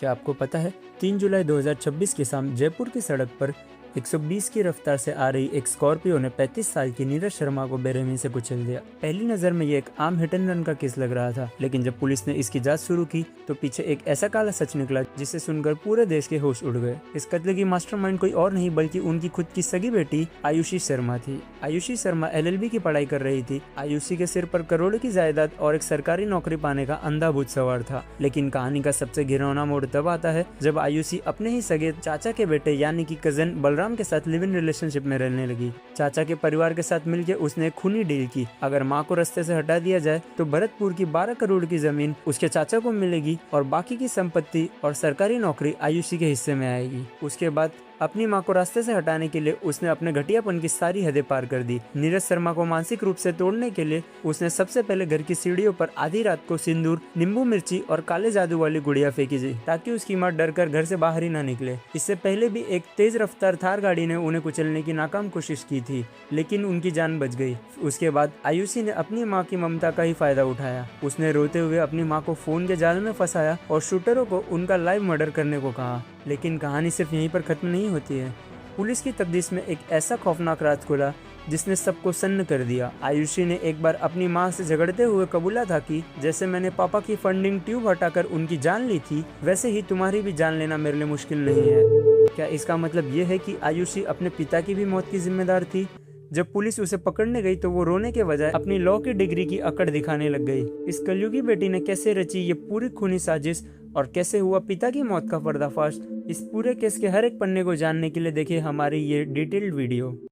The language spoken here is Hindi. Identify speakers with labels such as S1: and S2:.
S1: क्या आपको पता है 3 जुलाई 2026 की शाम जयपुर की सड़क पर 120 की रफ्तार से आ रही एक स्कॉर्पियो ने 35 साल की नीरज शर्मा को बेरहमी से कुचल दिया। पहली नजर में ये एक आम हिट एंड रन का केस लग रहा था, लेकिन जब पुलिस ने इसकी जांच शुरू की तो पीछे एक ऐसा काला सच निकला जिसे सुनकर पूरे देश के होश उड़ गए। इस कत्ल की मास्टरमाइंड कोई और नहीं बल्कि उनकी खुद की सगी बेटी आयुषी शर्मा थी। आयुषी शर्मा LLB की पढ़ाई कर रही थी। आयुषी के सिर पर करोड़ों की जायदाद और एक सरकारी नौकरी पाने का अंधाभूत सवार था। लेकिन कहानी का सबसे घिनौना मोड़ तब आता है जब आयुषी अपने ही सगे चाचा के बेटे यानी कि कजन बलराम के साथ लिव इन रिलेशनशिप में रहने लगी। चाचा के परिवार के साथ मिलकर उसने एक खूनी डील की। अगर माँ को रास्ते से हटा दिया जाए तो भरतपुर की 12 करोड़ की जमीन उसके चाचा को मिलेगी और बाकी की संपत्ति और सरकारी नौकरी आयुषी के हिस्से में आएगी। उसके बाद अपनी मां को रास्ते से हटाने के लिए उसने अपने घटियापन की सारी हदें पार कर दी। नीरज शर्मा को मानसिक रूप से तोड़ने के लिए उसने सबसे पहले घर की सीढ़ियों पर आधी रात को सिंदूर, नींबू मिर्ची और काले जादू वाली गुड़िया फेंकी थी ताकि उसकी मां डरकर घर से बाहर ही ना निकले। इससे पहले भी एक तेज रफ्तार थार गाड़ी ने उन्हें कुचलने की नाकाम कोशिश की थी, लेकिन उनकी जान बच गई। उसके बाद आयुषी ने अपनी मां की ममता का ही फायदा उठाया। उसने रोते हुए अपनी मां को फोन के जाल में फंसाया और शूटरों को उनका लाइव मर्डर करने को कहा। लेकिन कहानी सिर्फ यहीं पर खत्म नहीं होती है। पुलिस की तफ्तीश में एक ऐसा खौफनाक राज खुला जिसने सबको सन्न कर दिया। आयुषी ने एक बार अपनी मां से झगड़ते हुए कबूला था कि जैसे मैंने पापा की फंडिंग ट्यूब हटाकर उनकी जान ली थी, वैसे ही तुम्हारी भी जान लेना मेरे लिए मुश्किल नहीं है। क्या इसका मतलब ये है कि आयुषी अपने पिता की भी मौत की जिम्मेदार थी? जब पुलिस उसे पकड़ने गई तो वो रोने के बजाय अपनी लॉ की डिग्री की अकड़ दिखाने लग गई। इस कलयुगी बेटी ने कैसे रची ये पूरी खूनी साजिश और कैसे हुआ पिता की मौत का पर्दाफाश, इस पूरे केस के हर एक पन्ने को जानने के लिए देखिए हमारी ये डिटेल्ड वीडियो।